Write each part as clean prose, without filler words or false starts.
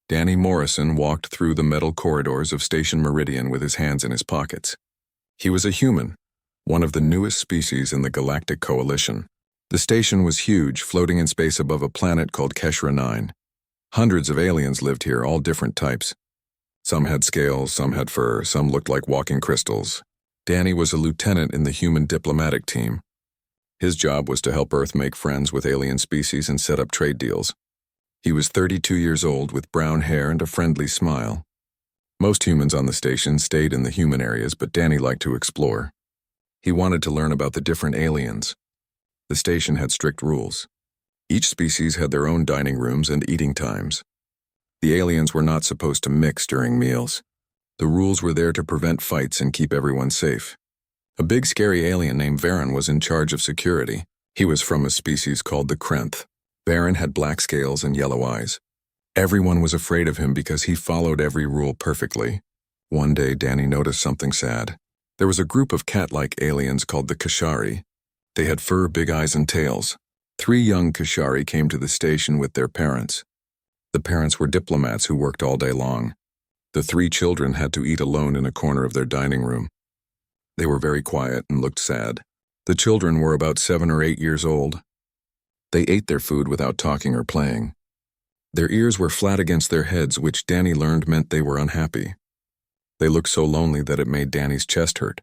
Danny Morrison walked through the metal corridors of Station Meridian with his hands in his pockets. He was a human, one of the newest species in the Galactic Coalition. The station was huge, floating in space above a planet called Keshra 9. Hundreds of aliens lived here, all different types. Some had scales, some had fur, some looked like walking crystals. Danny was a lieutenant in the human diplomatic team. His job was to help Earth make friends with alien species and set up trade deals. He was 32 years old with brown hair and a friendly smile. Most humans on the station stayed in the human areas, but Danny liked to explore. He wanted to learn about the different aliens. The station had strict rules. Each species had their own dining rooms and eating times. The aliens were not supposed to mix during meals. The rules were there to prevent fights and keep everyone safe. A big scary alien named Varen was in charge of security. He was from a species called the Krenth. Varen had black scales and yellow eyes. Everyone was afraid of him because he followed every rule perfectly. One day, Danny noticed something sad. There was a group of cat-like aliens called the Kashari. They had fur, big eyes, and tails. 3 young Kashari came to the station with their parents. The parents were diplomats who worked all day long. The 3 children had to eat alone in a corner of their dining room. They were very quiet and looked sad. The children were about 7 or 8 years old. They ate their food without talking or playing. Their ears were flat against their heads, which Danny learned meant they were unhappy. They looked so lonely that it made Danny's chest hurt.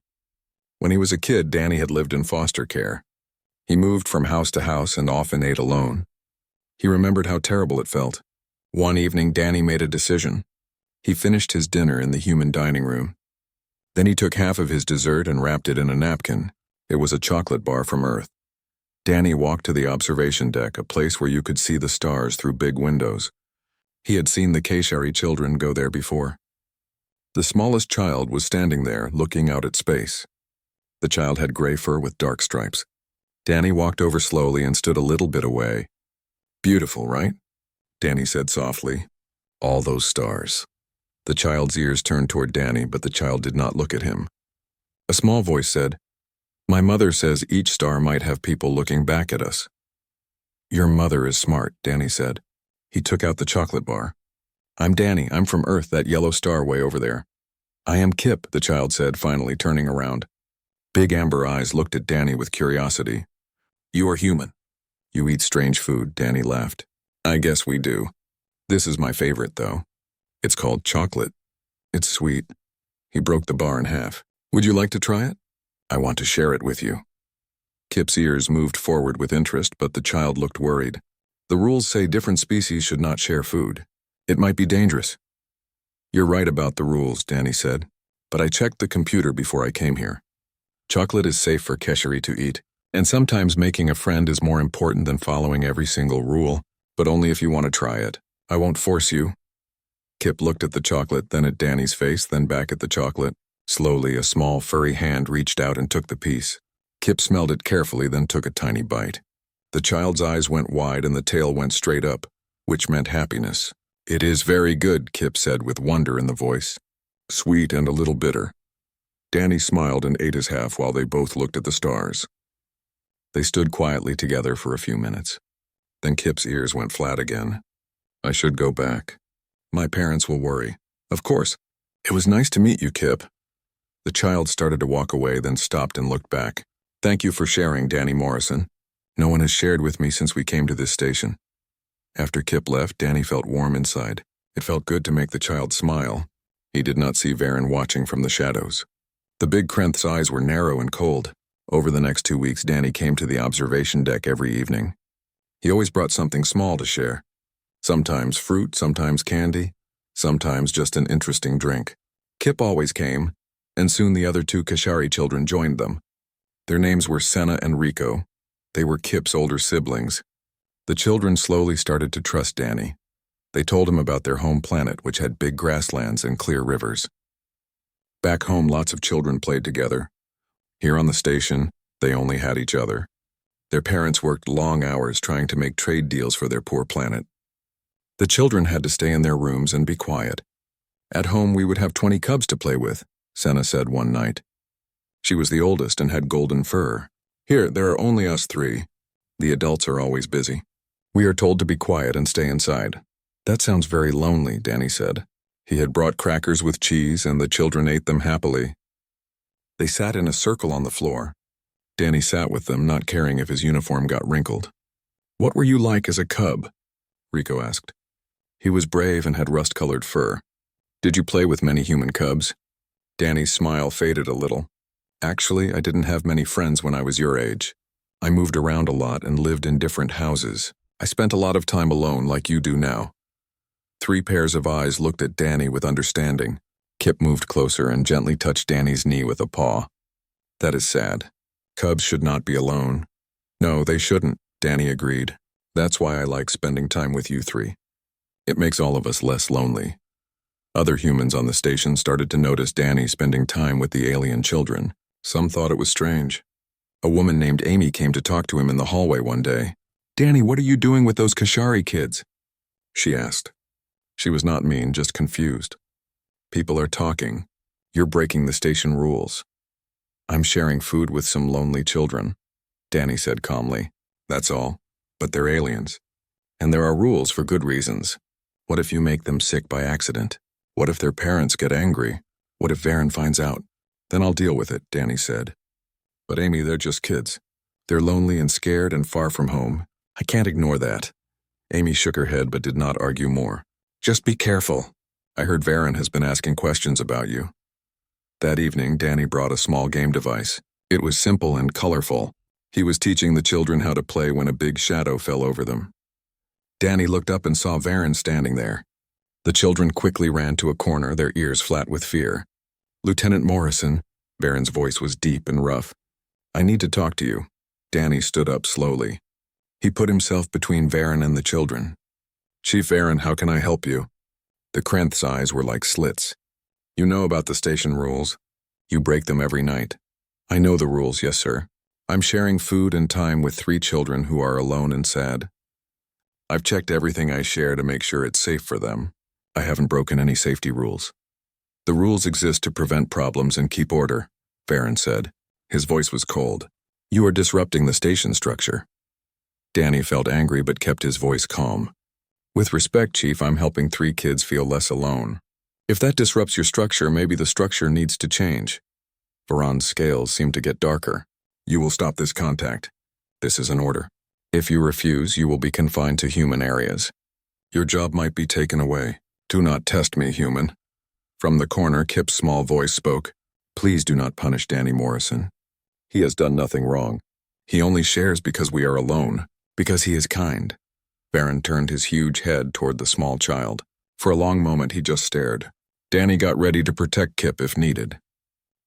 When he was a kid, Danny had lived in foster care. He moved from house to house and often ate alone. He remembered how terrible it felt. One evening, Danny made a decision. He finished his dinner in the human dining room. Then he took half of his dessert and wrapped it in a napkin. It was a chocolate bar from Earth. Danny walked to the observation deck, a place where you could see the stars through big windows. He had seen the Kashari children go there before. The smallest child was standing there, looking out at space. The child had gray fur with dark stripes. Danny walked over slowly and stood a little bit away. "Beautiful, right?" Danny said softly. "All those stars." The child's ears turned toward Danny, but the child did not look at him. A small voice said, "My mother says each star might have people looking back at us." "Your mother is smart," Danny said. He took out the chocolate bar. "I'm Danny. I'm from Earth, that yellow star way over there." "I am Kip," the child said, finally turning around. Big amber eyes looked at Danny with curiosity. "You are human. You eat strange food," Danny laughed. "I guess we do. This is my favorite, though. It's called chocolate. It's sweet." He broke the bar in half. "Would you like to try it? I want to share it with you." Kip's ears moved forward with interest, but the child looked worried. "The rules say different species should not share food. It might be dangerous." "You're right about the rules," Danny said, "but I checked the computer before I came here. Chocolate is safe for Keshari to eat, and sometimes making a friend is more important than following every single rule, but only if you want to try it. I won't force you." Kip looked at the chocolate, then at Danny's face, then back at the chocolate. Slowly, a small, furry hand reached out and took the piece. Kip smelled it carefully, then took a tiny bite. The child's eyes went wide and the tail went straight up, which meant happiness. "It is very good," Kip said with wonder in the voice. "Sweet and a little bitter." Danny smiled and ate his half while they both looked at the stars. They stood quietly together for a few minutes. Then Kip's ears went flat again. "I should go back. My parents will worry." "Of course. It was nice to meet you, Kip." The child started to walk away, then stopped and looked back. "Thank you for sharing, Danny Morrison. No one has shared with me since we came to this station." After Kip left, Danny felt warm inside. It felt good to make the child smile. He did not see Varen watching from the shadows. The big Krenth's eyes were narrow and cold. Over the next 2 weeks, Danny came to the observation deck every evening. He always brought something small to share. Sometimes fruit, sometimes candy, sometimes just an interesting drink. Kip always came, and soon the other 2 Kashari children joined them. Their names were Senna and Rico. They were Kip's older siblings. The children slowly started to trust Danny. They told him about their home planet, which had big grasslands and clear rivers. Back home, lots of children played together. Here on the station, they only had each other. Their parents worked long hours trying to make trade deals for their poor planet. The children had to stay in their rooms and be quiet. "At home, we would have 20 cubs to play with," Senna said one night. She was the oldest and had golden fur. "Here, there are only us 3. The adults are always busy. We are told to be quiet and stay inside. That sounds very lonely, Danny said. He had brought crackers with cheese, and the children ate them happily. They sat in a circle on the floor. Danny sat with them, not caring if his uniform got wrinkled. "What were you like as a cub?" Rico asked. He was brave and had rust-colored fur. "Did you play with many human cubs?" Danny's smile faded a little. "Actually, I didn't have many friends when I was your age. I moved around a lot and lived in different houses. I spent a lot of time alone like you do now." 3 pairs of eyes looked at Danny with understanding. Kip moved closer and gently touched Danny's knee with a paw. "That is sad. Cubs should not be alone." "No, they shouldn't," Danny agreed. "That's why I like spending time with you 3. It makes all of us less lonely." Other humans on the station started to notice Danny spending time with the alien children. Some thought it was strange. A woman named Amy came to talk to him in the hallway one day. "Danny, what are you doing with those Kashari kids?" she asked. She was not mean, just confused. "People are talking. You're breaking the station rules." "I'm sharing food with some lonely children," Danny said calmly. "That's all. But they're aliens. And there are rules for good reasons. What if you make them sick by accident? What if their parents get angry? What if Varen finds out? Then I'll deal with it," Danny said. "But Amy, they're just kids. They're lonely and scared and far from home. I can't ignore that." Amy shook her head but did not argue more. "Just be careful. I heard Varen has been asking questions about you." That evening, Danny brought a small game device. It was simple and colorful. He was teaching the children how to play when a big shadow fell over them. Danny looked up and saw Varen standing there. The children quickly ran to a corner, their ears flat with fear. "Lieutenant Morrison," Varen's voice was deep and rough. "I need to talk to you." Danny stood up slowly. He put himself between Varen and the children. "Chief Varen, how can I help you?" The Krenth's eyes were like slits. "You know about the station rules. You break them every night." "I know the rules, yes, sir. I'm sharing food and time with 3 children who are alone and sad. I've checked everything I share to make sure it's safe for them. I haven't broken any safety rules." "The rules exist to prevent problems and keep order," Varen said. His voice was cold. "You are disrupting the station structure." Danny felt angry but kept his voice calm. "With respect, Chief, I'm helping 3 kids feel less alone. If that disrupts your structure, maybe the structure needs to change." Varan's scales seemed to get darker. "You will stop this contact. This is an order. If you refuse, you will be confined to human areas. Your job might be taken away. Do not test me, human." From the corner, Kip's small voice spoke. "Please do not punish Danny Morrison. He has done nothing wrong. He only shares because we are alone, because he is kind." Varen turned his huge head toward the small child. For a long moment, he just stared. Danny got ready to protect Kip if needed.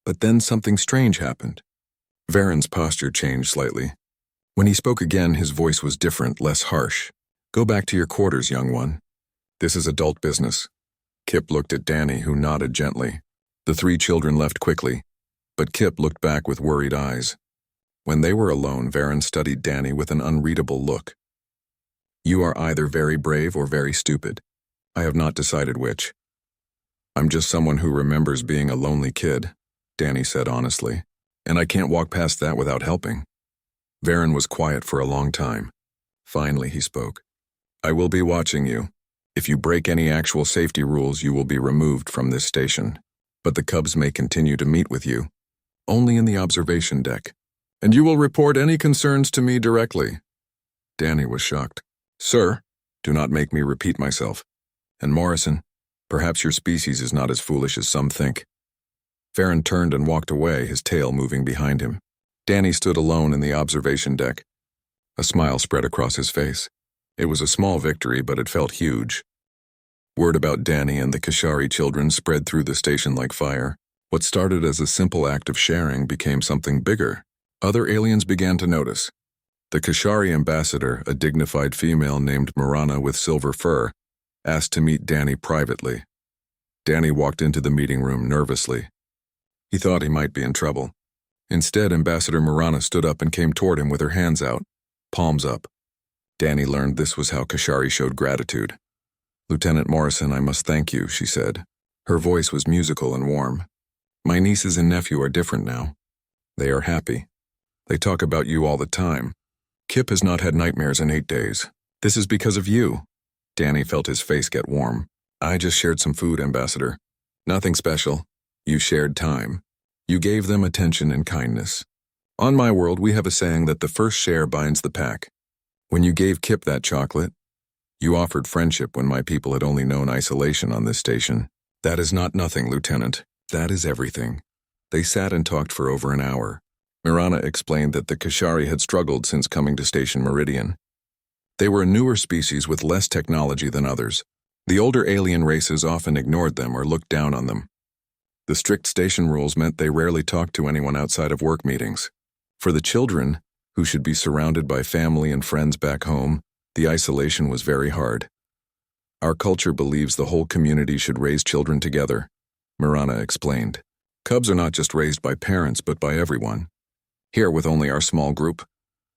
But then something strange happened. Varen's posture changed slightly. When he spoke again, his voice was different, less harsh. "Go back to your quarters, young one. This is adult business." Kip looked at Danny, who nodded gently. The 3 children left quickly, but Kip looked back with worried eyes. When they were alone, Varen studied Danny with an unreadable look. "You are either very brave or very stupid. I have not decided which." "I'm just someone who remembers being a lonely kid," Danny said honestly, "and I can't walk past that without helping." Varen was quiet for a long time. Finally, he spoke. "I will be watching you. If you break any actual safety rules, you will be removed from this station. But the Cubs may continue to meet with you, only in the observation deck. And you will report any concerns to me directly." Danny was shocked. "Sir, do not make me repeat myself. And Morrison, perhaps your species is not as foolish as some think." Varen turned and walked away, his tail moving behind him. Danny stood alone in the observation deck. A smile spread across his face. It was a small victory, but it felt huge. Word about Danny and the Kashari children spread through the station like fire. What started as a simple act of sharing became something bigger. Other aliens began to notice. The Kashari ambassador, a dignified female named Marana with silver fur, asked to meet Danny privately. Danny walked into the meeting room nervously. He thought he might be in trouble. Instead, Ambassador Marana stood up and came toward him with her hands out, palms up. Danny learned this was how Kashari showed gratitude. "Lieutenant Morrison, I must thank you," she said. Her voice was musical and warm. "My nieces and nephew are different now. They are happy. They talk about you all the time. Kip has not had nightmares in 8 days. This is because of you." Danny felt his face get warm. I just shared some food, Ambassador. Nothing special. You shared time. You gave them attention and kindness. On my world, we have a saying that the first share binds the pack. When you gave Kip that chocolate, you offered friendship when my people had only known isolation on this station. That is not nothing, Lieutenant. That is everything. They sat and talked for over an hour. Mirana explained that the Kashari had struggled since coming to Station Meridian. They were a newer species with less technology than others. The older alien races often ignored them or looked down on them. The strict station rules meant they rarely talked to anyone outside of work meetings. For the children, who should be surrounded by family and friends back home, the isolation was very hard. Our culture believes the whole community should raise children together, Mirana explained. Cubs are not just raised by parents, but by everyone. Here, with only our small group,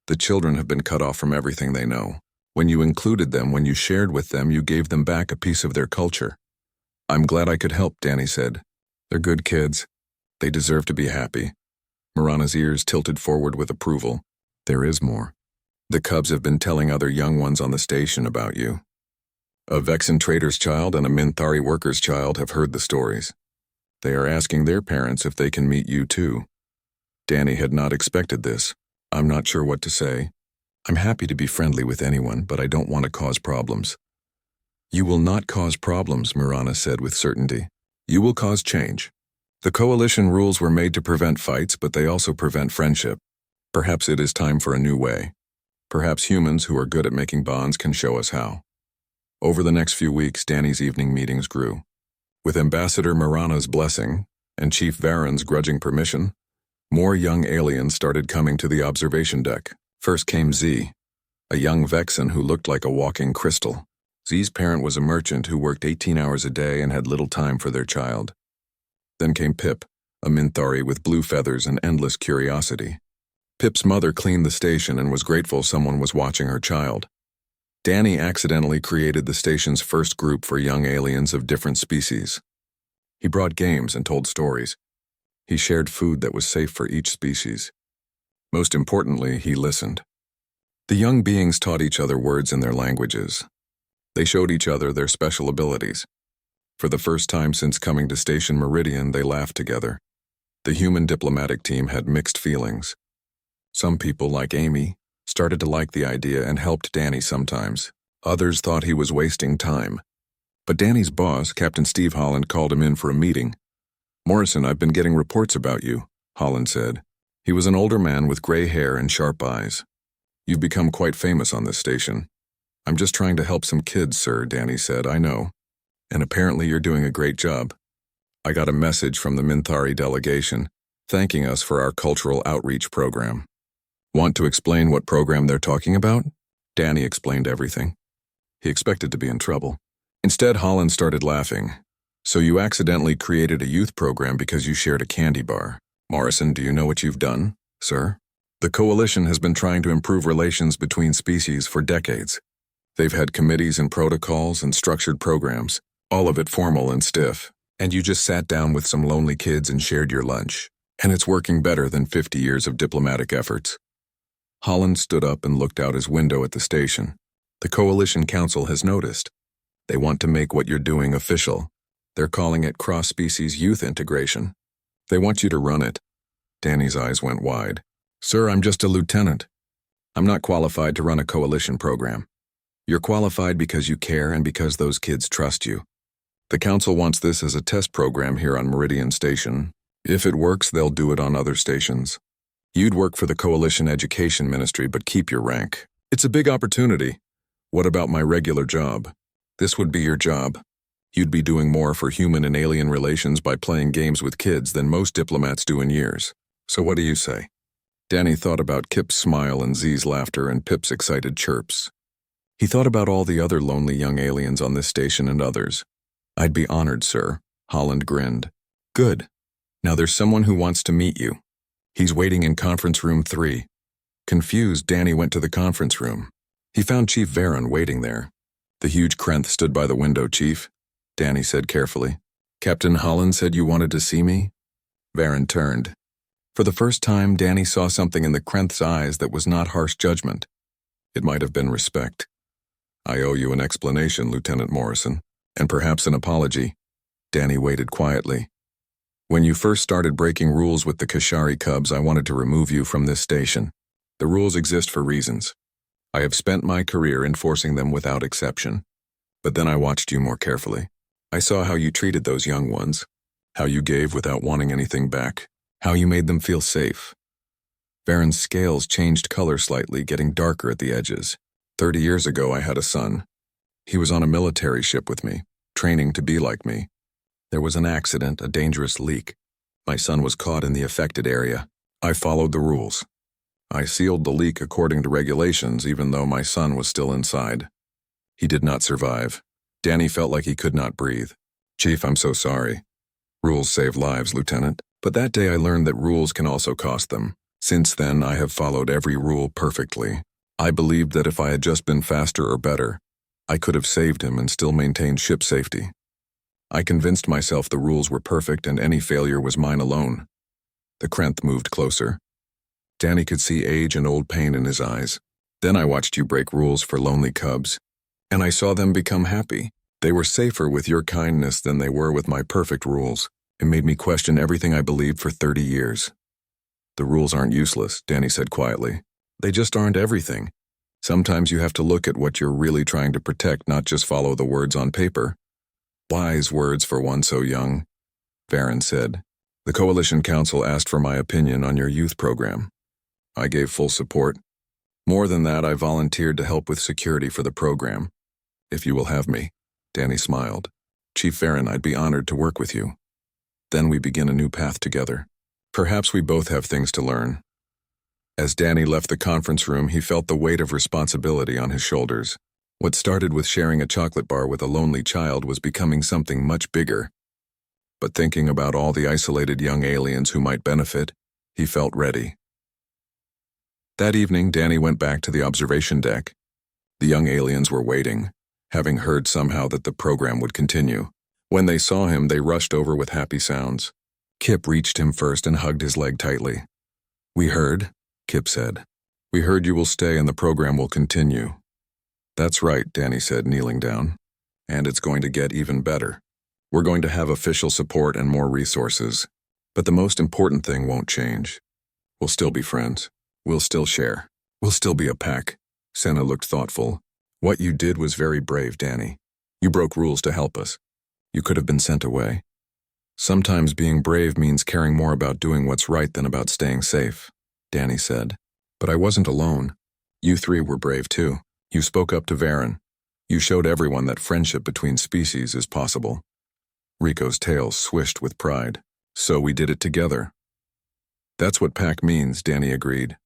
the children have been cut off from everything they know. When you included them, when you shared with them, you gave them back a piece of their culture. I'm glad I could help, Danny said. They're good kids. They deserve to be happy. Mirana's ears tilted forward with approval. There is more. The Cubs have been telling other young ones on the station about you. A Vexen trader's child and a Minthari worker's child have heard the stories. They are asking their parents if they can meet you too. Danny had not expected this. I'm not sure what to say. I'm happy to be friendly with anyone, but I don't want to cause problems. You will not cause problems, Mirana said with certainty. You will cause change. The coalition rules were made to prevent fights, but they also prevent friendship. Perhaps it is time for a new way. Perhaps humans who are good at making bonds can show us how. Over the next few weeks, Danny's evening meetings grew. With Ambassador Mirana's blessing and Chief Varen's grudging permission, more young aliens started coming to the observation deck. First came Z, a young Vexen who looked like a walking crystal. Z's parent was a merchant who worked 18 hours a day and had little time for their child. Then came Pip, a Minthari with blue feathers and endless curiosity. Pip's mother cleaned the station and was grateful someone was watching her child. Danny accidentally created the station's first group for young aliens of different species. He brought games and told stories. He shared food that was safe for each species. Most importantly, he listened. The young beings taught each other words in their languages. They showed each other their special abilities. For the first time since coming to Station Meridian, they laughed together. The human diplomatic team had mixed feelings. Some people, like Amy, started to like the idea and helped Danny sometimes. Others thought he was wasting time. But Danny's boss, Captain Steve Holland, called him in for a meeting. Morrison, I've been getting reports about you, Holland said. He was an older man with gray hair and sharp eyes. You've become quite famous on this station. I'm just trying to help some kids, sir, Danny said. I know. And apparently you're doing a great job. I got a message from the Minthari delegation, thanking us for our cultural outreach program. Want to explain what program they're talking about? Danny explained everything. He expected to be in trouble. Instead, Holland started laughing. So you accidentally created a youth program because you shared a candy bar. Morrison, do you know what you've done, sir? The Coalition has been trying to improve relations between species for decades. They've had committees and protocols and structured programs, all of it formal and stiff. And you just sat down with some lonely kids and shared your lunch. And it's working better than 50 years of diplomatic efforts. Holland stood up and looked out his window at the station. The Coalition Council has noticed. They want to make what you're doing official. They're calling it cross-species youth integration. They want you to run it. Danny's eyes went wide. Sir, I'm just a lieutenant. I'm not qualified to run a coalition program. You're qualified because you care and because those kids trust you. The council wants this as a test program here on Meridian Station. If it works, they'll do it on other stations. You'd work for the Coalition Education Ministry, but keep your rank. It's a big opportunity. What about my regular job? This would be your job. You'd be doing more for human and alien relations by playing games with kids than most diplomats do in years. So what do you say? Danny thought about Kip's smile and Z's laughter and Pip's excited chirps. He thought about all the other lonely young aliens on this station and others. I'd be honored, sir. Holland grinned. Good. Now there's someone who wants to meet you. He's waiting in conference room 3. Confused, Danny went to the conference room. He found Chief Varen waiting there. The huge Krenth stood by the window, Chief. Danny said carefully. Captain Holland said you wanted to see me? Varen turned. For the first time, Danny saw something in the Krenth's eyes that was not harsh judgment. It might have been respect. I owe you an explanation, Lieutenant Morrison, and perhaps an apology. Danny waited quietly. When you first started breaking rules with the Kashari Cubs, I wanted to remove you from this station. The rules exist for reasons. I have spent my career enforcing them without exception. But then I watched you more carefully. I saw how you treated those young ones, how you gave without wanting anything back, how you made them feel safe. Varen's scales changed color slightly, getting darker at the edges. 30 years ago, I had a son. He was on a military ship with me, training to be like me. There was an accident, a dangerous leak. My son was caught in the affected area. I followed the rules. I sealed the leak according to regulations, even though my son was still inside. He did not survive. Danny felt like he could not breathe. Chief, I'm so sorry. Rules save lives, Lieutenant. But that day I learned that rules can also cost them. Since then, I have followed every rule perfectly. I believed that if I had just been faster or better, I could have saved him and still maintained ship safety. I convinced myself the rules were perfect and any failure was mine alone. The Krenth moved closer. Danny could see age and old pain in his eyes. Then I watched you break rules for lonely cubs, and I saw them become happy. They were safer with your kindness than they were with my perfect rules. It made me question everything I believed for 30 years. The rules aren't useless, Danny said quietly. They just aren't everything. Sometimes you have to look at what you're really trying to protect, not just follow the words on paper. Wise words for one so young, Varen said. The Coalition Council asked for my opinion on your youth program. I gave full support. More than that, I volunteered to help with security for the program. If you will have me, Danny smiled. Chief Varen, I'd be honored to work with you. Then we begin a new path together. Perhaps we both have things to learn. As Danny left the conference room, he felt the weight of responsibility on his shoulders. What started with sharing a chocolate bar with a lonely child was becoming something much bigger. But thinking about all the isolated young aliens who might benefit, he felt ready. That evening, Danny went back to the observation deck. The young aliens were waiting, having heard somehow that the program would continue. When they saw him, they rushed over with happy sounds. Kip reached him first and hugged his leg tightly. We heard, Kip said. We heard you will stay and the program will continue. That's right, Danny said, kneeling down. And it's going to get even better. We're going to have official support and more resources. But the most important thing won't change. We'll still be friends. We'll still share. We'll still be a pack. Senna looked thoughtful. What you did was very brave, Danny. You broke rules to help us. You could have been sent away. Sometimes being brave means caring more about doing what's right than about staying safe, Danny said. But I wasn't alone. You three were brave too. You spoke up to Varen. You showed everyone that friendship between species is possible. Rico's tail swished with pride. So we did it together. That's what pack means, Danny agreed.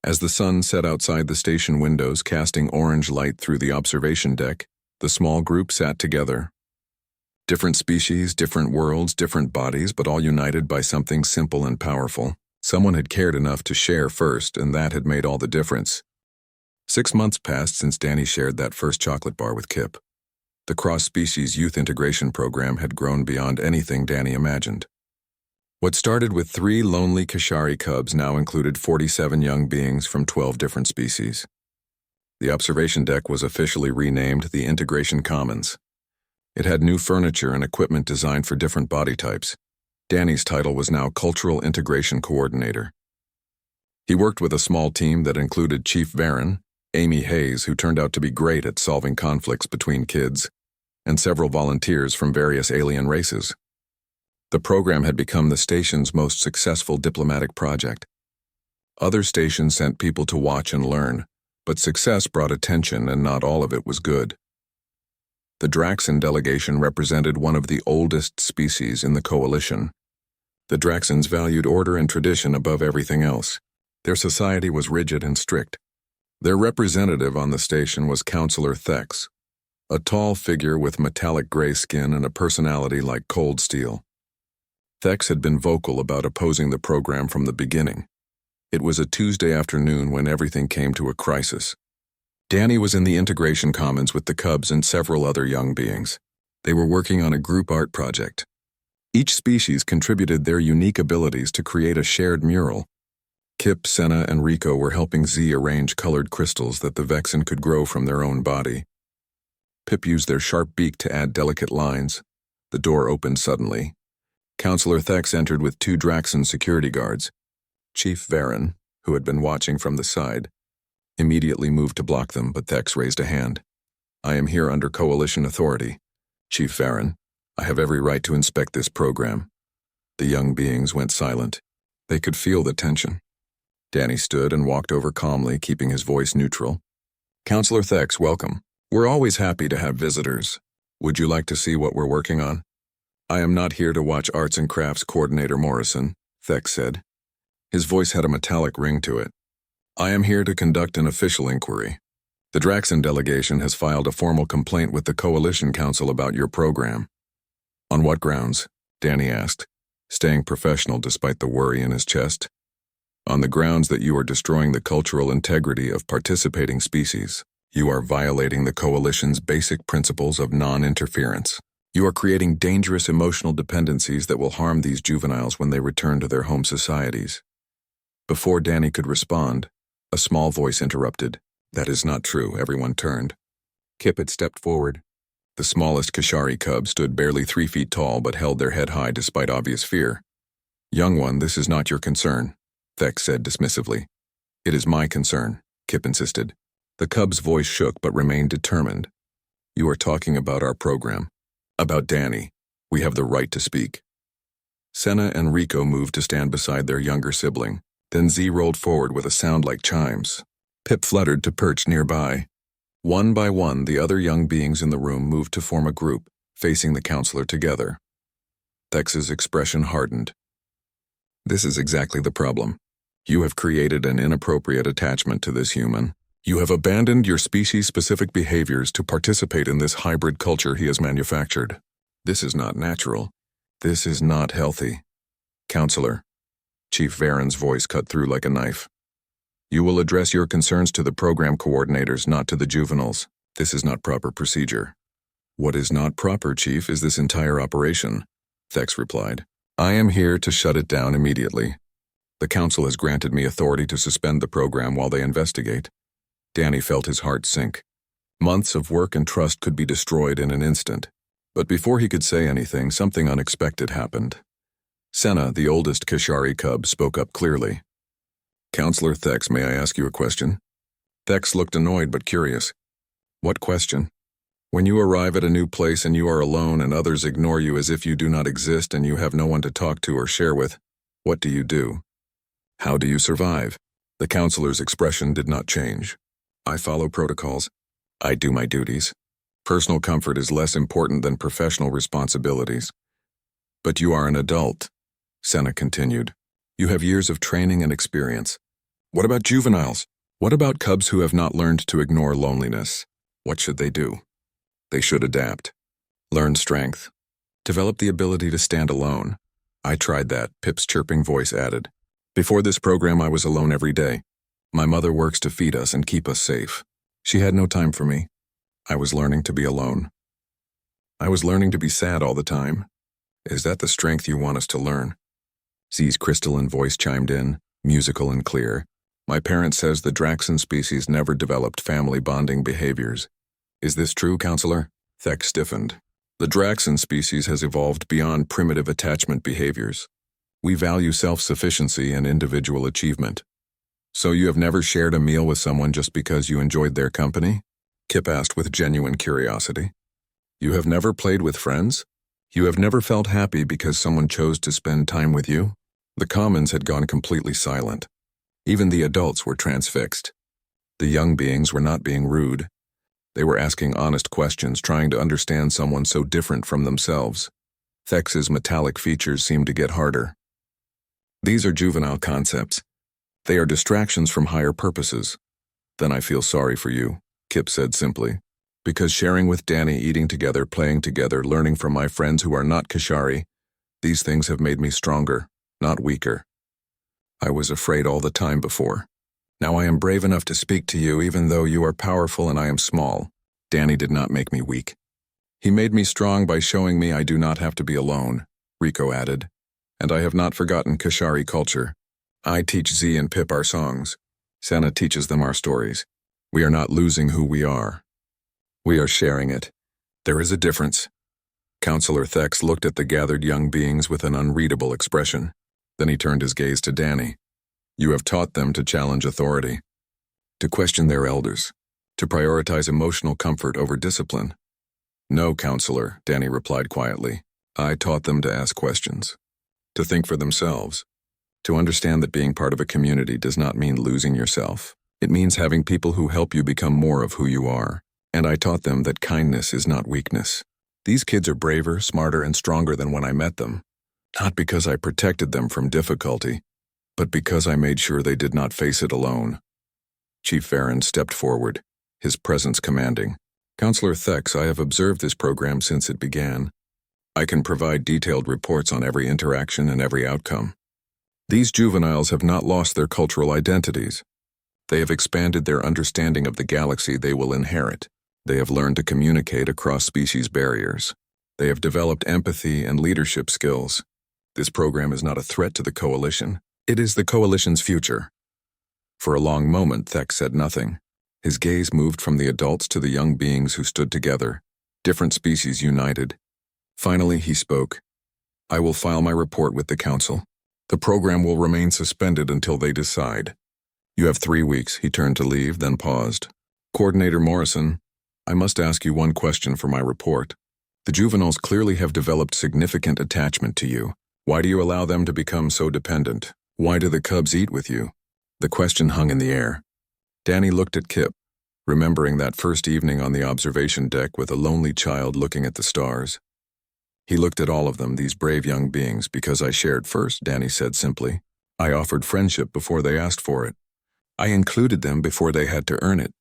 As the sun set outside the station windows, casting orange light through the observation deck, the small group sat together. Different species, different worlds, different bodies, but all united by something simple and powerful. Someone had cared enough to share first, and that had made all the difference. 6 months passed since Danny shared that first chocolate bar with Kip. The cross-species youth integration program had grown beyond anything Danny imagined. What started with 3 lonely Kashari cubs now included 47 young beings from 12 different species. The observation deck was officially renamed the Integration Commons. It had new furniture and equipment designed for different body types. Danny's title was now Cultural Integration Coordinator. He worked with a small team that included Chief Varen, Amy Hayes, who turned out to be great at solving conflicts between kids, and several volunteers from various alien races. The program had become the station's most successful diplomatic project. Other stations sent people to watch and learn, but success brought attention and not all of it was good. The Draxan delegation represented one of the oldest species in the Coalition. The Draxans valued order and tradition above everything else. Their society was rigid and strict. Their representative on the station was Counselor Thex, a tall figure with metallic gray skin and a personality like cold steel. Thex had been vocal about opposing the program from the beginning. It was a Tuesday afternoon when everything came to a crisis. Danny was in the Integration Commons with the Cubs and several other young beings. They were working on a group art project. Each species contributed their unique abilities to create a shared mural. Kip, Senna, and Rico were helping Z arrange colored crystals that the Vexen could grow from their own body. Pip used their sharp beak to add delicate lines. The door opened suddenly. Counselor Thex entered with 2 Draxan security guards. Chief Varen, who had been watching from the side, immediately moved to block them, but Thex raised a hand. "I am here under Coalition authority. Chief Varen, I have every right to inspect this program." The young beings went silent. They could feel the tension. Danny stood and walked over calmly, keeping his voice neutral. "Counselor Thex, welcome. We're always happy to have visitors. Would you like to see what we're working on?" "I am not here to watch Arts and Crafts Coordinator Morrison," Thex said. His voice had a metallic ring to it. "I am here to conduct an official inquiry. The Draxan delegation has filed a formal complaint with the Coalition Council about your program." "On what grounds?" Danny asked, staying professional despite the worry in his chest. "On the grounds that you are destroying the cultural integrity of participating species. You are violating the Coalition's basic principles of non-interference. You are creating dangerous emotional dependencies that will harm these juveniles when they return to their home societies." Before Danny could respond, a small voice interrupted. "That is not true." Everyone turned. Kip had stepped forward. The smallest Kashari cub stood barely 3 feet tall but held their head high despite obvious fear. "Young one, this is not your concern," Thex said dismissively. "It is my concern," Kip insisted. The cub's voice shook but remained determined. "You are talking about our program. About Danny. We have the right to speak." Senna and Rico moved to stand beside their younger sibling. Then Z rolled forward with a sound like chimes. Pip fluttered to perch nearby. One by one, the other young beings in the room moved to form a group, facing the counselor together. Thex's expression hardened. "This is exactly the problem. You have created an inappropriate attachment to this human. You have abandoned your species-specific behaviors to participate in this hybrid culture he has manufactured. This is not natural. This is not healthy. Counselor." Chief Varen's voice cut through like a knife. "You will address your concerns to the program coordinators, not to the juveniles. This is not proper procedure." "What is not proper, Chief, is this entire operation," Thex replied. "I am here to shut it down immediately. The Council has granted me authority to suspend the program while they investigate." Danny felt his heart sink. Months of work and trust could be destroyed in an instant. But before he could say anything, something unexpected happened. Senna, the oldest Kashari cub, spoke up clearly. "Counselor Thex, may I ask you a question?" Thex looked annoyed but curious. "What question?" "When you arrive at a new place and you are alone and others ignore you as if you do not exist and you have no one to talk to or share with, what do you do? How do you survive?" The counselor's expression did not change. "I follow protocols. I do my duties. Personal comfort is less important than professional responsibilities." "But you are an adult," Senna continued. "You have years of training and experience. What about juveniles? What about cubs who have not learned to ignore loneliness? What should they do?" "They should adapt. Learn strength. Develop the ability to stand alone." "I tried that," Pip's chirping voice added. "Before this program I was alone every day. My mother works to feed us and keep us safe. She had no time for me. I was learning to be alone. I was learning to be sad all the time. Is that the strength you want us to learn?" Z's crystalline voice chimed in, musical and clear. "My parent says the Draxan species never developed family bonding behaviors. Is this true, Counselor?" Thex stiffened. "The Draxan species has evolved beyond primitive attachment behaviors. We value self-sufficiency and individual achievement." "So you have never shared a meal with someone just because you enjoyed their company?" Kip asked with genuine curiosity. "You have never played with friends? You have never felt happy because someone chose to spend time with you?" The commons had gone completely silent. Even the adults were transfixed. The young beings were not being rude. They were asking honest questions, trying to understand someone so different from themselves. Thex's metallic features seemed to get harder. "These are juvenile concepts. They are distractions from higher purposes." "Then I feel sorry for you," Kip said simply. "Because sharing with Danny, eating together, playing together, learning from my friends who are not Kashari, these things have made me stronger, not weaker. I was afraid all the time before. Now I am brave enough to speak to you even though you are powerful and I am small. Danny did not make me weak. He made me strong by showing me I do not have to be alone," Rico added. "And I have not forgotten Kashari culture. I teach Z and Pip our songs. Santa teaches them our stories. We are not losing who we are. We are sharing it. There is a difference. Counselor Thex looked at the gathered young beings with an unreadable expression. Then he turned his gaze to Danny. You have taught them to challenge authority, to question their elders, to prioritize emotional comfort over discipline. No, Counselor, Danny replied quietly. I taught them to ask questions, to think for themselves, to understand that being part of a community does not mean losing yourself. It means having people who help you become more of who you are. And I taught them that kindness is not weakness. These kids are braver, smarter, and stronger than when I met them. Not because I protected them from difficulty, but because I made sure they did not face it alone. Chief Varen stepped forward, his presence commanding. Counselor Thex, I have observed this program since it began. I can provide detailed reports on every interaction and every outcome. These juveniles have not lost their cultural identities. They have expanded their understanding of the galaxy they will inherit. They have learned to communicate across species barriers. They have developed empathy and leadership skills. This program is not a threat to the Coalition. It is the Coalition's future. For a long moment, Thex said nothing. His gaze moved from the adults to the young beings who stood together, different species united. Finally, he spoke. I will file my report with the Council. The program will remain suspended until they decide. You have 3 weeks. He turned to leave, then paused. Coordinator Morrison, I must ask you one question for my report. The juveniles clearly have developed significant attachment to you. Why do you allow them to become so dependent? Why do the cubs eat with you? The question hung in the air. Danny looked at Kip, remembering that first evening on the observation deck with a lonely child looking at the stars. He looked at all of them, these brave young beings, because I shared first, Danny said simply. I offered friendship before they asked for it. I included them before they had to earn it.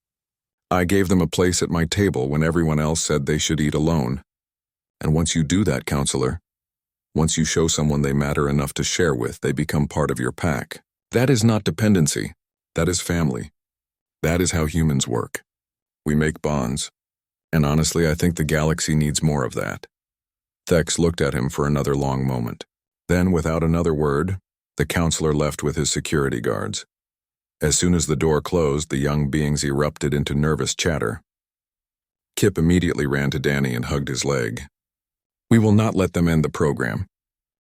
I gave them a place at my table when everyone else said they should eat alone. And once you do that, Counselor, once you show someone they matter enough to share with, they become part of your pack. That is not dependency. That is family. That is how humans work. We make bonds. And honestly, I think the galaxy needs more of that. Thex looked at him for another long moment. Then, without another word, the counselor left with his security guards. As soon as the door closed, the young beings erupted into nervous chatter. Kip immediately ran to Danny and hugged his leg. We will not let them end the program.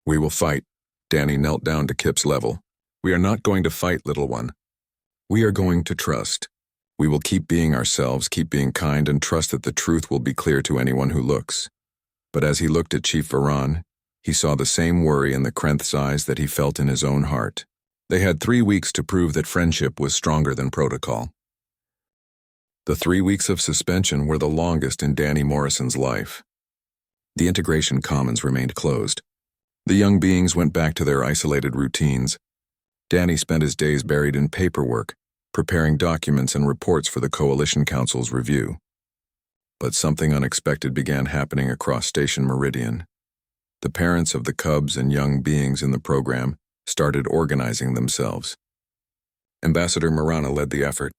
We will fight. Danny knelt down to Kip's level. We are not going to fight, little one. We are going to trust. We will keep being ourselves, keep being kind, and trust that the truth will be clear to anyone who looks. But as he looked at Chief Varen, he saw the same worry in the Krenth's eyes that he felt in his own heart. They had 3 weeks to prove that friendship was stronger than protocol. The 3 weeks of suspension were the longest in Danny Morrison's life. The integration commons remained closed. The young beings went back to their isolated routines. Danny spent his days buried in paperwork, preparing documents and reports for the Coalition Council's review. But something unexpected began happening across Station Meridian. The parents of the cubs and young beings in the program started organizing themselves. Ambassador Marana led the effort.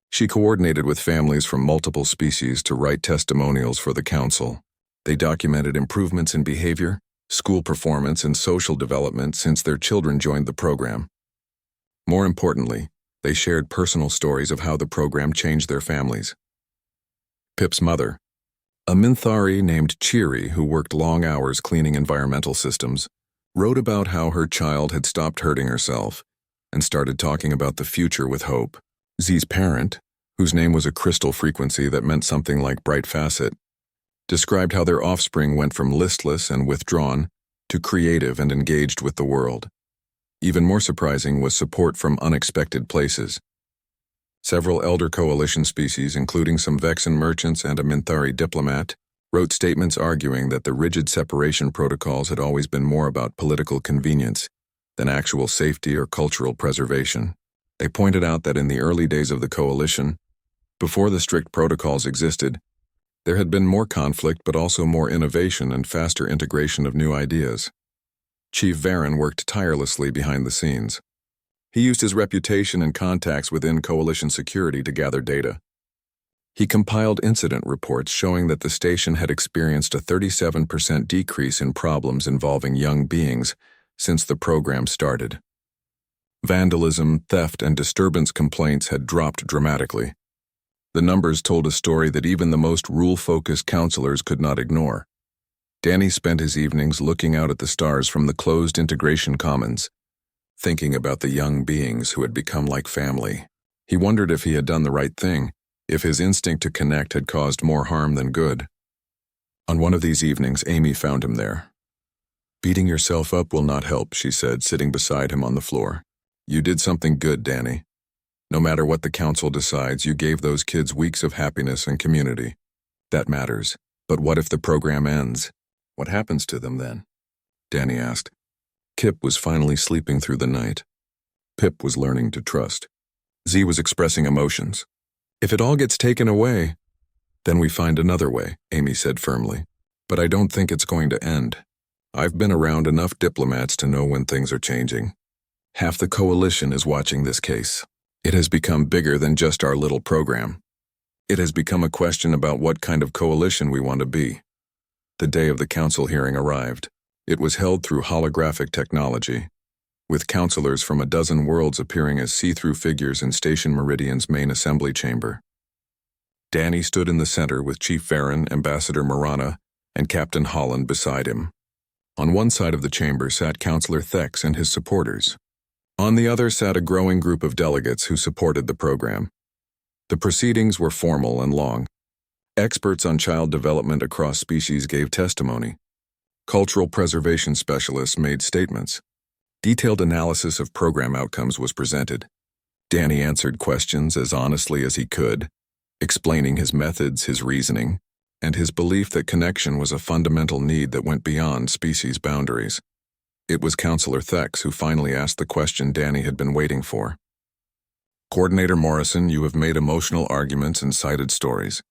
She coordinated with families from multiple species to write testimonials for the council. They documented improvements in behavior, school performance, and social development since their children joined the program. More importantly, they shared personal stories of how the program changed their families. Pip's mother, a Minthari named Cheery who worked long hours cleaning environmental systems, wrote about how her child had stopped hurting herself and started talking about the future with hope. Z's parent, whose name was a crystal frequency that meant something like bright facet, described how their offspring went from listless and withdrawn to creative and engaged with the world. Even more surprising was support from unexpected places. Several Elder Coalition species, including some Vexen merchants and a Minthari diplomat, wrote statements arguing that the rigid separation protocols had always been more about political convenience than actual safety or cultural preservation. They pointed out that in the early days of the Coalition, before the strict protocols existed, there had been more conflict but also more innovation and faster integration of new ideas. Chief Varen worked tirelessly behind the scenes. He used his reputation and contacts within Coalition security to gather data. He compiled incident reports showing that the station had experienced a 37% decrease in problems involving young beings since the program started. Vandalism, theft, and disturbance complaints had dropped dramatically. The numbers told a story that even the most rule-focused counselors could not ignore. Danny spent his evenings looking out at the stars from the closed integration commons, thinking about the young beings who had become like family. He wondered if he had done the right thing, if his instinct to connect had caused more harm than good. On one of these evenings, Amy found him there. "Beating yourself up will not help," she said, sitting beside him on the floor. "You did something good, Danny. No matter what the council decides, you gave those kids weeks of happiness and community. That matters. But what if the program ends? What happens to them then?" Danny asked. Kip was finally sleeping through the night. Pip was learning to trust. Z was expressing emotions. "If it all gets taken away, then we find another way," Amy said firmly. "But I don't think it's going to end. I've been around enough diplomats to know when things are changing. Half the coalition is watching this case. It has become bigger than just our little program. It has become a question about what kind of coalition we want to be." The day of the council hearing arrived. It was held through holographic technology, with counselors from a dozen worlds appearing as see-through figures in Station Meridian's main assembly chamber. Danny stood in the center with Chief Farron, Ambassador Marana, and Captain Holland beside him. On one side of the chamber sat Counselor Thex and his supporters. On the other sat a growing group of delegates who supported the program. The proceedings were formal and long. Experts on child development across species gave testimony. Cultural preservation specialists made statements. Detailed analysis of program outcomes was presented. Danny answered questions as honestly as he could, explaining his methods, his reasoning, and his belief that connection was a fundamental need that went beyond species boundaries. It was Counselor Thex who finally asked the question Danny had been waiting for. "Coordinator Morrison, you have made emotional arguments and cited stories.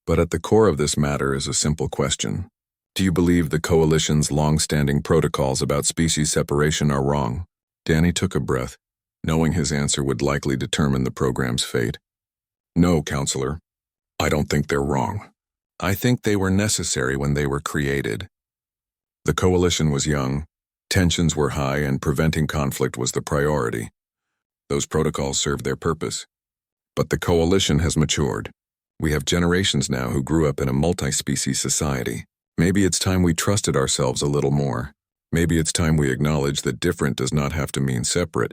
But at the core of this matter is a simple question. Do you believe the Coalition's long-standing protocols about species separation are wrong?" Danny took a breath, knowing his answer would likely determine the program's fate. "No, Counselor. I don't think they're wrong. I think they were necessary when they were created. The Coalition was young, tensions were high, and preventing conflict was the priority. Those protocols served their purpose. But the Coalition has matured. We have generations now who grew up in a multi-species society. Maybe it's time we trusted ourselves a little more. Maybe it's time we acknowledge that different does not have to mean separate,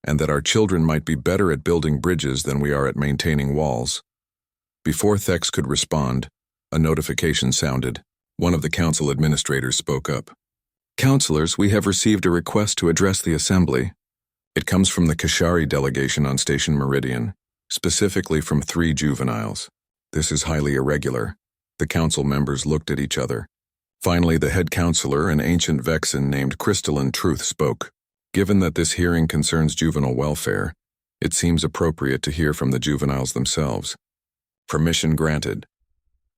and that our children might be better at building bridges than we are at maintaining walls." Before Thex could respond, a notification sounded. One of the council administrators spoke up. "Counselors, we have received a request to address the assembly. It comes from the Kashari delegation on Station Meridian, specifically from 3 juveniles. This is highly irregular." The council members looked at each other. Finally, the head counselor, an ancient Vexen named Crystalline Truth, spoke. "Given that this hearing concerns juvenile welfare, it seems appropriate to hear from the juveniles themselves." Permission granted.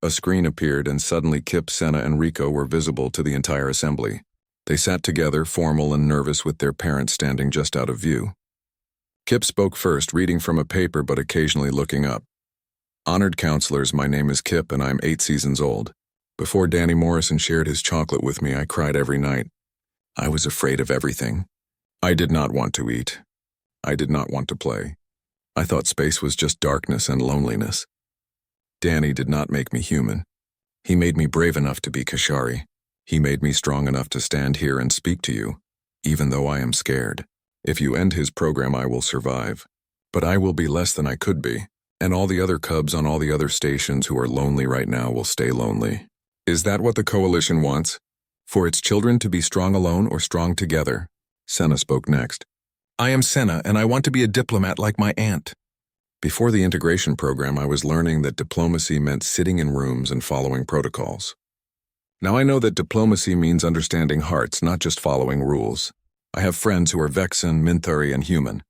A screen appeared and suddenly Kip, Senna, and Rico were visible to the entire assembly. They sat together, formal and nervous, with their parents standing just out of view. Kip spoke first, reading from a paper but occasionally looking up. "Honored counselors, my name is Kip and I'm 8 seasons old. Before Danny Morrison shared his chocolate with me, I cried every night. I was afraid of everything. I did not want to eat. I did not want to play. I thought space was just darkness and loneliness. Danny did not make me human. He made me brave enough to be Kashari. He made me strong enough to stand here and speak to you, even though I am scared. If you end his program, I will survive. But I will be less than I could be. And all the other cubs on all the other stations who are lonely right now will stay lonely. Is that what the Coalition wants? For its children to be strong alone or strong together?" Senna spoke next. "I am Senna, and I want to be a diplomat like my aunt." Before the integration program, I was learning that diplomacy meant sitting in rooms and following protocols. Now I know that diplomacy means understanding hearts, not just following rules. I have friends who are Vexen, Minthari, and human.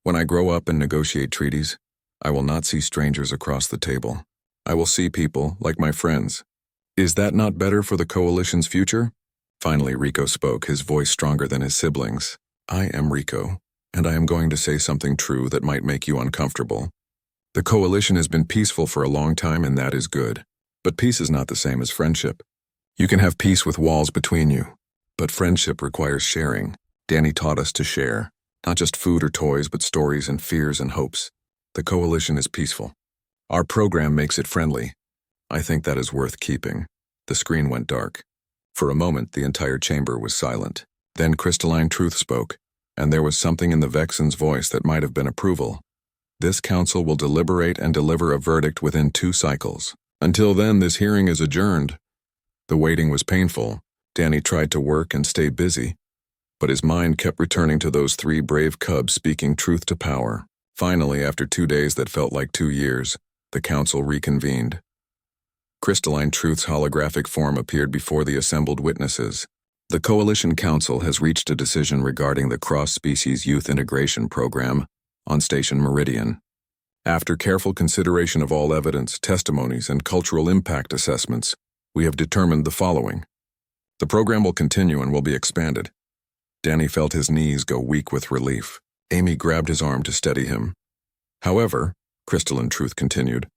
When I grow up and negotiate treaties, I will not see strangers across the table. I will see people like my friends. Is that not better for the Coalition's future? Finally, Rico spoke, his voice stronger than his siblings. "I am Rico, and I am going to say something true that might make you uncomfortable. The Coalition has been peaceful for a long time, and that is good. But peace is not the same as friendship. You can have peace with walls between you, but friendship requires sharing. Danny taught us to share. Not just food or toys, but stories and fears and hopes. The coalition is peaceful. Our program makes it friendly. I think that is worth keeping. The screen went dark. For a moment, the entire chamber was silent. Then Crystalline Truth spoke, and there was something in the Vexen's voice that might have been approval. This council will deliberate and deliver a verdict within 2 cycles. Until then, this hearing is adjourned. The waiting was painful. Danny tried to work and stay busy, but his mind kept returning to those 3 brave cubs speaking truth to power. Finally, after 2 days that felt like 2 years, the council reconvened. Crystalline Truth's holographic form appeared before the assembled witnesses. The Coalition Council has reached a decision regarding the Cross-Species Youth Integration Program on Station Meridian. After careful consideration of all evidence, testimonies, and cultural impact assessments, we have determined the following. The program will continue and will be expanded. Danny felt his knees go weak with relief. Amy grabbed his arm to steady him. However, Crystalline Truth continued,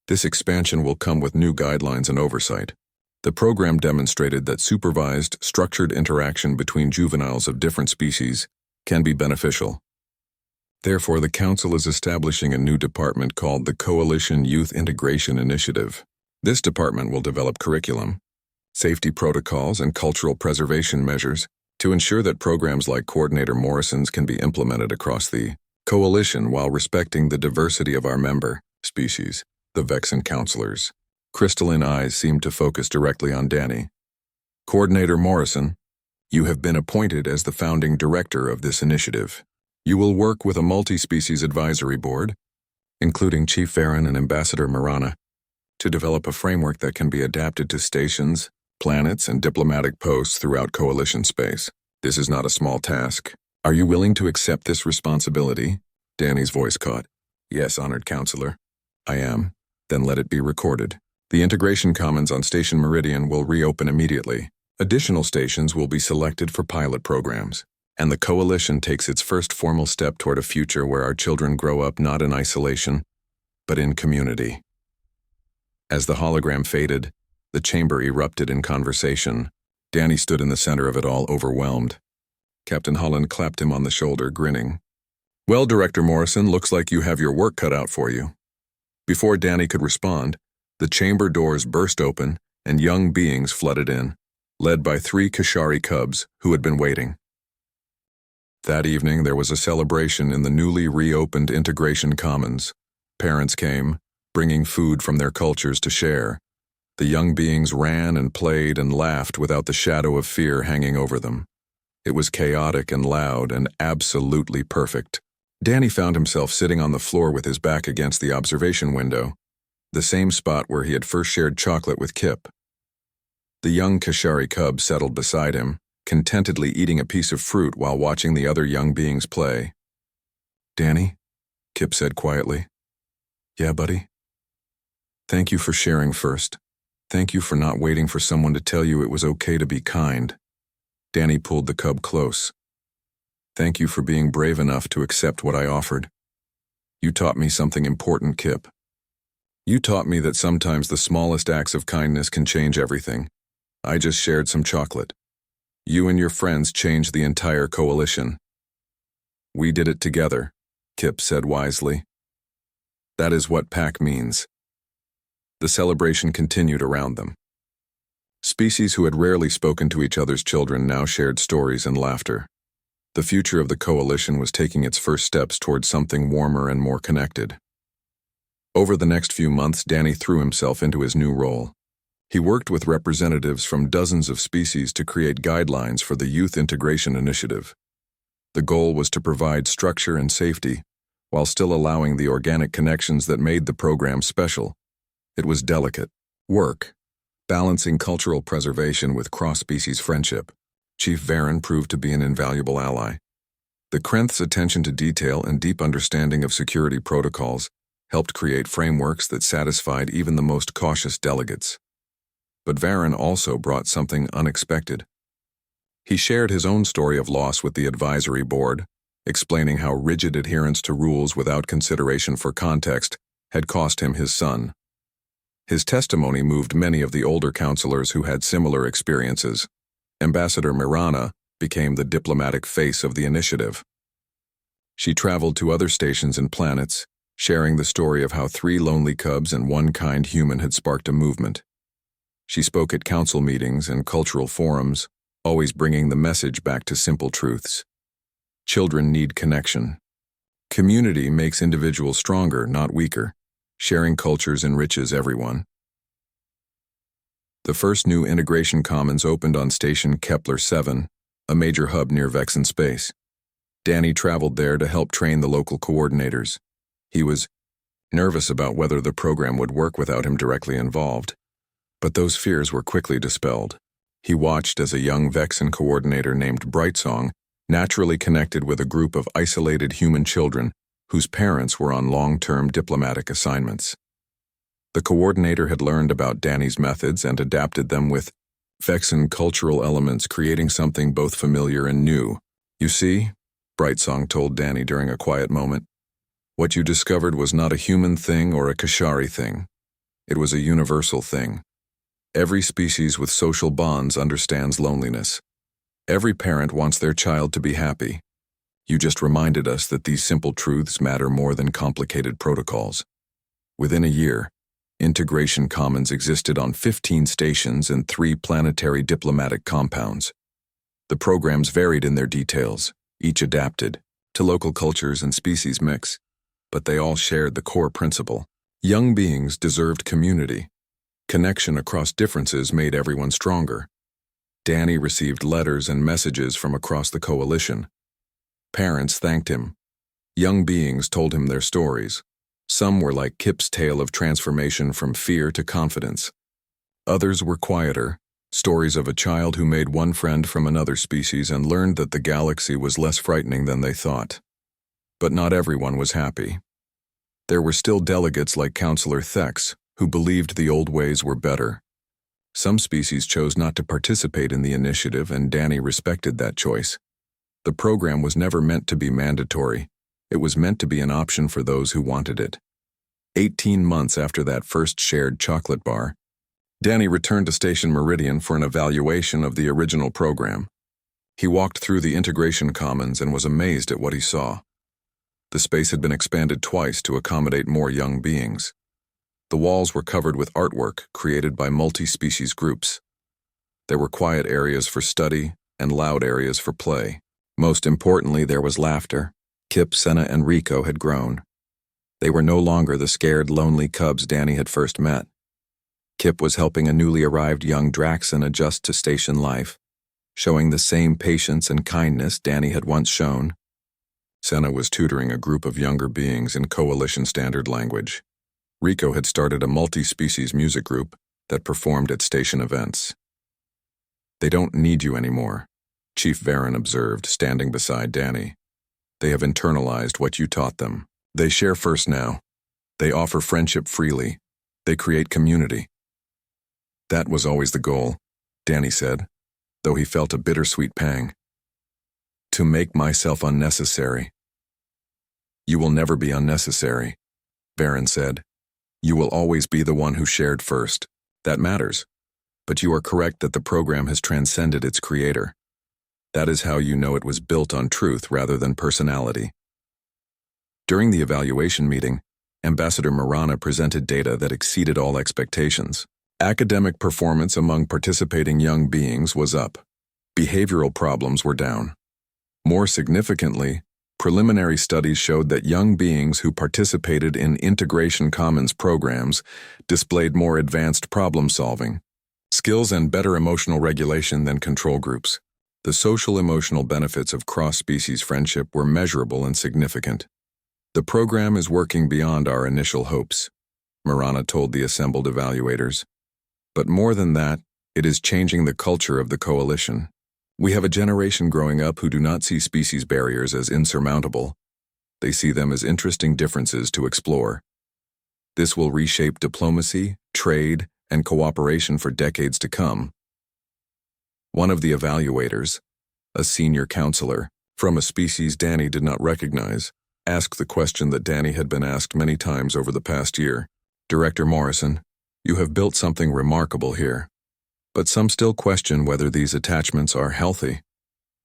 this expansion will come with new guidelines and oversight. The program demonstrated that supervised, structured interaction between juveniles of different species can be beneficial. Therefore, the Council is establishing a new department called the Coalition Youth Integration Initiative. This department will develop curriculum, safety protocols, and cultural preservation measures to ensure that programs like Coordinator Morrison's can be implemented across the Coalition while respecting the diversity of our member species, the Vexen counselors. Crystalline eyes seemed to focus directly on Danny. Coordinator Morrison, you have been appointed as the founding director of this initiative. You will work with a multi-species advisory board, including Chief Farron and Ambassador Marana, to develop a framework that can be adapted to stations, planets, and diplomatic posts throughout Coalition space. This is not a small task. Are you willing to accept this responsibility? Danny's voice caught. Yes, honored counselor. I am. Then let it be recorded. The integration commons on Station Meridian will reopen immediately. Additional stations will be selected for pilot programs, and the Coalition takes its first formal step toward a future where our children grow up not in isolation, but in community. As the hologram faded, the chamber erupted in conversation. Danny stood in the center of it all, overwhelmed. Captain Holland clapped him on the shoulder, grinning. Well, Director Morrison, looks like you have your work cut out for you. Before Danny could respond, the chamber doors burst open and young beings flooded in, led by 3 Kashari cubs who had been waiting. That evening, there was a celebration in the newly reopened Integration Commons. Parents came, bringing food from their cultures to share. The young beings ran and played and laughed without the shadow of fear hanging over them. It was chaotic and loud and absolutely perfect. Danny found himself sitting on the floor with his back against the observation window, the same spot where he had first shared chocolate with Kip. The young Kashari cub settled beside him, contentedly eating a piece of fruit while watching the other young beings play. Danny, Kip said quietly. Yeah, buddy? Thank you for sharing first. Thank you for not waiting for someone to tell you it was okay to be kind. Danny pulled the cub close. Thank you for being brave enough to accept what I offered. You taught me something important, Kip. You taught me that sometimes the smallest acts of kindness can change everything. I just shared some chocolate. You and your friends changed the entire coalition. We did it together, Kip said wisely. That is what pack means. The celebration continued around them. Species who had rarely spoken to each other's children now shared stories and laughter. The future of the coalition was taking its first steps towards something warmer and more connected. Over the next few months, Danny threw himself into his new role. He worked with representatives from dozens of species to create guidelines for the Youth Integration Initiative. The goal was to provide structure and safety, while still allowing the organic connections that made the program special. It was delicate work, balancing cultural preservation with cross-species friendship. Chief Varen proved to be an invaluable ally. The Krenth's attention to detail and deep understanding of security protocols helped create frameworks that satisfied even the most cautious delegates. But Varen also brought something unexpected. He shared his own story of loss with the advisory board, explaining how rigid adherence to rules without consideration for context had cost him his son. His testimony moved many of the older counselors who had similar experiences. Ambassador Mirana became the diplomatic face of the initiative. She traveled to other stations and planets, sharing the story of how 3 lonely cubs and 1 kind human had sparked a movement. She spoke at council meetings and cultural forums, always bringing the message back to simple truths. Children need connection. Community makes individuals stronger, not weaker. Sharing cultures enriches everyone. The first new integration commons opened on Station Kepler 7, a major hub near Vexen Space. Danny traveled there to help train the local coordinators. He was nervous about whether the program would work without him directly involved, but those fears were quickly dispelled. He watched as a young Vexen coordinator named Brightsong naturally connected with a group of isolated human children whose parents were on long-term diplomatic assignments. The coordinator had learned about Danny's methods and adapted them with Vexen cultural elements, creating something both familiar and new. "You see," Brightsong told Danny during a quiet moment, "what you discovered was not a human thing or a Kashari thing. It was a universal thing. Every species with social bonds understands loneliness. Every parent wants their child to be happy. You just reminded us that these simple truths matter more than complicated protocols." Within a year, integration commons existed on 15 stations and 3 planetary diplomatic compounds. The programs varied in their details, each adapted to local cultures and species mix, but they all shared the core principle. Young beings deserved community. Connection across differences made everyone stronger. Danny received letters and messages from across the coalition. Parents thanked him. Young beings told him their stories. Some were like Kip's tale of transformation from fear to confidence. Others were quieter, stories of a child who made one friend from another species and learned that the galaxy was less frightening than they thought. But not everyone was happy. There were still delegates like Counselor Thex, who believed the old ways were better. Some species chose not to participate in the initiative, and Danny respected that choice. The program was never meant to be mandatory. It was meant to be an option for those who wanted it. 18 months after that first shared chocolate bar, Danny returned to Station Meridian for an evaluation of the original program. He walked through the integration commons and was amazed at what he saw. The space had been expanded twice to accommodate more young beings. The walls were covered with artwork created by multi-species groups. There were quiet areas for study and loud areas for play. Most importantly, there was laughter. Kip, Senna, and Rico had grown. They were no longer the scared, lonely cubs Danny had first met. Kip was helping a newly arrived young Draxon adjust to station life, showing the same patience and kindness Danny had once shown. Senna was tutoring a group of younger beings in Coalition Standard Language. Rico had started a multi-species music group that performed at station events. "They don't need you anymore," Chief Varen observed, standing beside Danny. "They have internalized what you taught them. They share first now. They offer friendship freely. They create community." "That was always the goal," Danny said, though he felt a bittersweet pang. "To make myself unnecessary." "You will never be unnecessary," Varen said. "You will always be the one who shared first. That matters. But you are correct that the program has transcended its creator. That is how you know it was built on truth rather than personality." During the evaluation meeting, Ambassador Marana presented data that exceeded all expectations. Academic performance among participating young beings was up. Behavioral problems were down. More significantly, preliminary studies showed that young beings who participated in Integration Commons programs displayed more advanced problem-solving skills and better emotional regulation than control groups. The social-emotional benefits of cross-species friendship were measurable and significant. "The program is working beyond our initial hopes," Marana told the assembled evaluators. "But more than that, it is changing the culture of the coalition. We have a generation growing up who do not see species barriers as insurmountable. They see them as interesting differences to explore. This will reshape diplomacy, trade, and cooperation for decades to come." One of the evaluators, a senior counselor, from a species Danny did not recognize, asked the question that Danny had been asked many times over the past year. "Director Morrison, you have built something remarkable here. But some still question whether these attachments are healthy.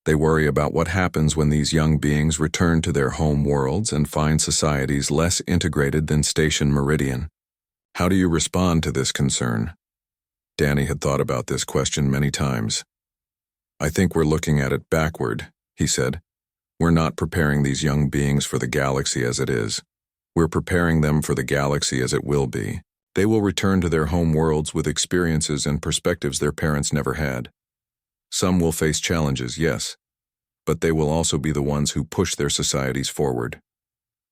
They worry about what happens when these young beings return to their home worlds and find societies less integrated than Station Meridian. How do you respond to this concern? Danny had thought about this question many times. I think we're looking at it backward, he said. We're not preparing these young beings for the galaxy as it is. We're preparing them for the galaxy as it will be. They will return to their home worlds with experiences and perspectives their parents never had. Some will face challenges, yes, but they will also be the ones who push their societies forward.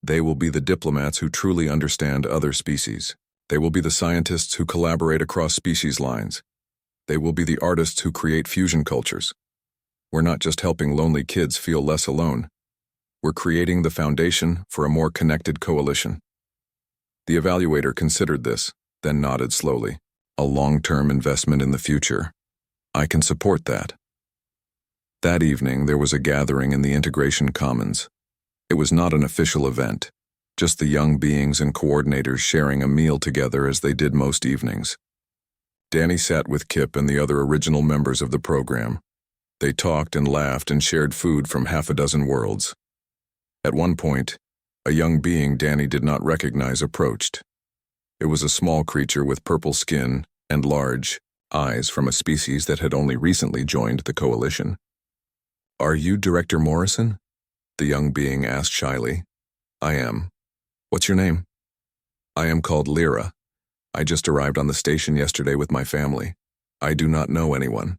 They will be the diplomats who truly understand other species. They will be the scientists who collaborate across species lines. They will be the artists who create fusion cultures. We're not just helping lonely kids feel less alone. We're creating the foundation for a more connected coalition. The evaluator considered this, then nodded slowly. A long-term investment in the future. I can support that. That evening, there was a gathering in the Integration Commons. It was not an official event, just the young beings and coordinators sharing a meal together as they did most evenings. Danny sat with Kip and the other original members of the program. They talked and laughed and shared food from half a dozen worlds. At one point, a young being Danny did not recognize approached. It was a small creature with purple skin and large eyes from a species that had only recently joined the coalition. Are you Director Morrison? The young being asked shyly. I am. What's your name? I am called Lyra. I just arrived on the station yesterday with my family. I do not know anyone.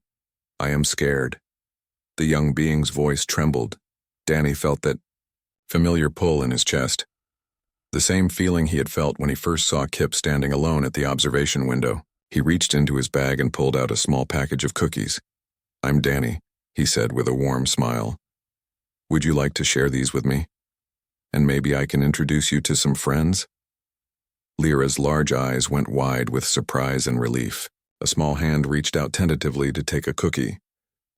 I am scared. The young being's voice trembled. Danny felt that familiar pull in his chest. The same feeling he had felt when he first saw Kip standing alone at the observation window. He reached into his bag and pulled out a small package of cookies. I'm Danny, he said with a warm smile. Would you like to share these with me? And maybe I can introduce you to some friends? Lyra's large eyes went wide with surprise and relief. A small hand reached out tentatively to take a cookie.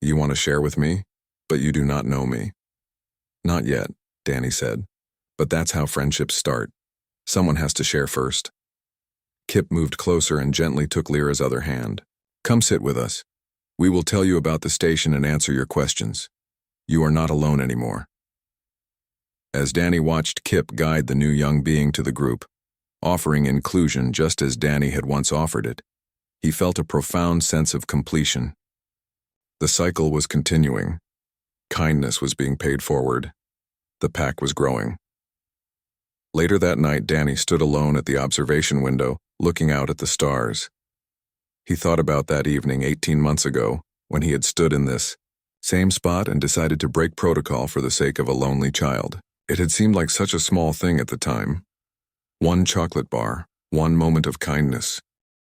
You want to share with me? But you do not know me. Not yet, Danny said. But that's how friendships start. Someone has to share first. Kip moved closer and gently took Lyra's other hand. Come sit with us. We will tell you about the station and answer your questions. You are not alone anymore. As Danny watched Kip guide the new young being to the group, offering inclusion just as Danny had once offered it, he felt a profound sense of completion. The cycle was continuing. Kindness was being paid forward. The pack was growing. Later that night, Danny stood alone at the observation window, looking out at the stars. He thought about that evening 18 months ago, when he had stood in this same spot and decided to break protocol for the sake of a lonely child. It had seemed like such a small thing at the time. One chocolate bar, one moment of kindness,